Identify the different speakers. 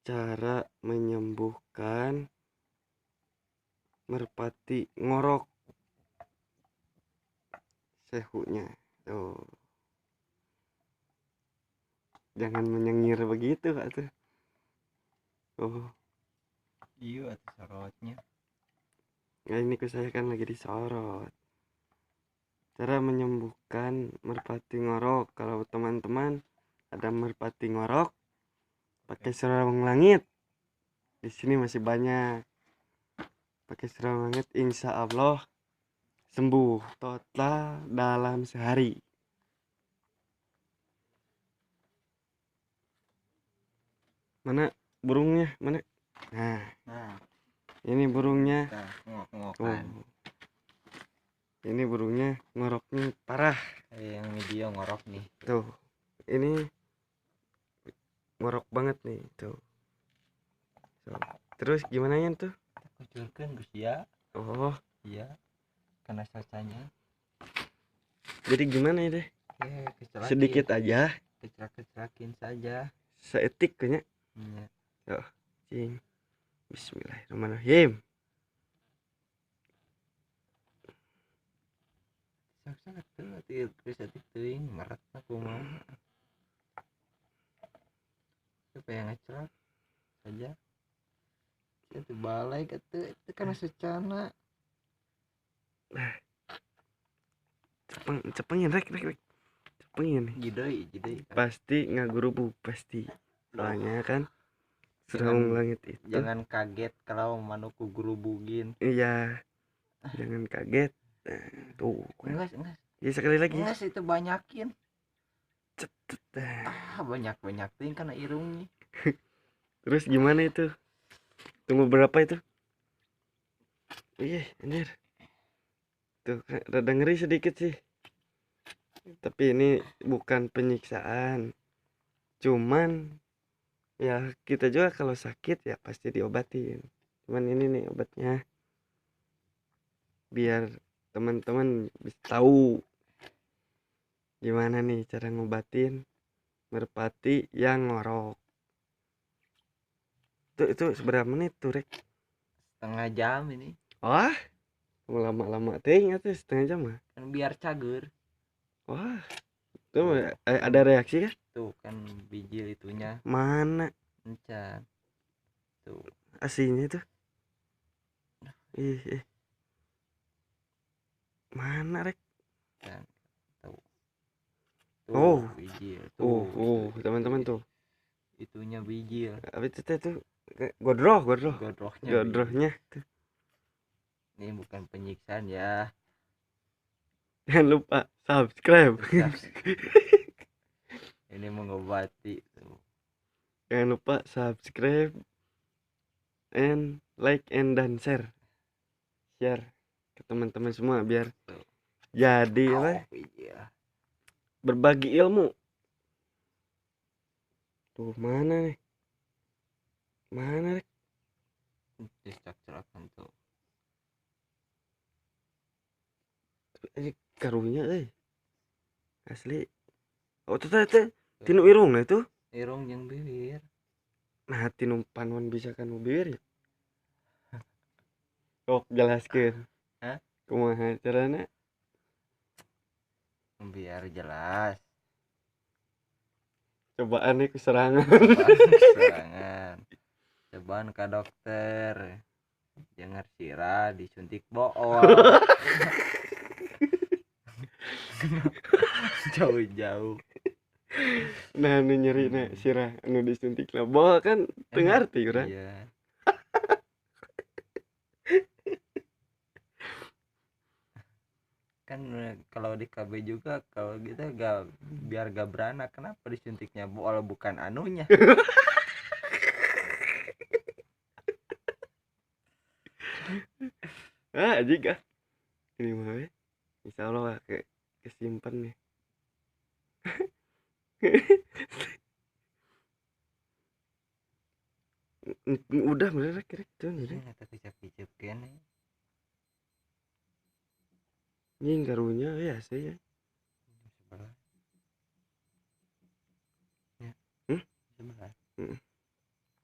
Speaker 1: cara menyembuhkan merpati ngorok sehunya. Tuh, jangan menyengir begitu atuh. Oh,
Speaker 2: Iya atau sorotnya.
Speaker 1: ya ini ke saya kan lagi disorot. Cara menyembuhkan merpati ngorok. Kalau teman-teman ada merpati ngorok, pakai serabang langit. Di sini masih banyak. Pakai serabang langit, insya Allah sembuh total dalam sehari. Mana burungnya? Mana? Nah, ini burungnya.
Speaker 2: Ngok-ngokan.
Speaker 1: Ini burungnya ngoroknya parah.
Speaker 2: Yang video ngorok nih.
Speaker 1: Tuh, ini ngorok banget nih. Tuh. Terus gimana ya tuh?
Speaker 2: Kucurkan Gus ya.
Speaker 1: Oh,
Speaker 2: Iya. Karena cuacanya.
Speaker 1: jadi gimana ya deh? Sedikit aja.
Speaker 2: Kecerakin saja.
Speaker 1: Seetik kayaknya.
Speaker 2: Iya.
Speaker 1: Tuh, cing. Bismillahirrahmanirrahim.
Speaker 2: Sangat tuh bisa teuing marak aku mau. Supaya ngecerak saja. Itu balai kata itu karena secana.
Speaker 1: Cepengin rek. Cepengin nih.
Speaker 2: Jidai.
Speaker 1: Pasti ngagurubu pasti. Soalnya kan serabang langit itu.
Speaker 2: Jangan kaget kalau manuku gerubugin.
Speaker 1: Iya. Jangan kaget. Tuh.
Speaker 2: Enggak.
Speaker 1: Ya sekali lagi.
Speaker 2: Enggak itu banyakin.
Speaker 1: Cet.
Speaker 2: Banyak ting karena irungnya.
Speaker 1: Terus gimana itu? Tunggu berapa itu? Iya, anjir. Tuh, rada ngeri sedikit sih. Tapi ini bukan penyiksaan. Cuman ya kita juga kalau sakit ya pasti diobatin. Cuman ini nih obatnya. Biar teman-teman bisa tahu gimana nih cara ngobatin merpati yang ngorok. Itu seberapa menit tuh, Rek?
Speaker 2: Setengah jam ini.
Speaker 1: Wah, lama-lama ting atuh setengah jam mah.
Speaker 2: Kan biar cager.
Speaker 1: Wah, tuh ada reaksi kan?
Speaker 2: Tuh kan biji itunya.
Speaker 1: Mana?
Speaker 2: Encan. Tuh.
Speaker 1: Aslinya tuh. Ih. Mana, Rek?
Speaker 2: Kan. Tuh.
Speaker 1: Oh.
Speaker 2: Biji.
Speaker 1: Teman-teman tuh.
Speaker 2: Itunya biji.
Speaker 1: Apa itu tuh? Godrohnya tuh.
Speaker 2: Ini bukan penyiksaan ya.
Speaker 1: Jangan lupa subscribe.
Speaker 2: Ini mengobati.
Speaker 1: Jangan lupa subscribe and like and dan share ke teman-teman semua biar jadi apa?
Speaker 2: Iya.
Speaker 1: Berbagi ilmu. Tuh mana nih? Mana, Rek?
Speaker 2: Dicak-cerakan tuh.
Speaker 1: Ini karunya asli. Oh tuh tinu irung lah itu.
Speaker 2: Irung yang bibir.
Speaker 1: Nah tinu panuan bisa kan bibir ya. Oh jelaskan.
Speaker 2: Hah?
Speaker 1: Kumaha caranya?
Speaker 2: Biar jelas.
Speaker 1: Cobaan nih keserangan.
Speaker 2: Cobaan ke dokter. Jangan sirah disuntik bool. Jauh-jauh.
Speaker 1: Nah anu nyeri na sirah anu disuntik lah bawa kan tengarti urang.
Speaker 2: Iya. Kan kalau di KB juga kalau kita biar gak beranak kenapa disuntiknya bool bukan anunya.
Speaker 1: Jika ini mah insya Allah kesimpan nih. Udah bener kira tuh nih.
Speaker 2: Kecap-kecap kan.
Speaker 1: Ini karunya ya saya.
Speaker 2: Sebelah. Ya.
Speaker 1: Hmm?
Speaker 2: Sebelah.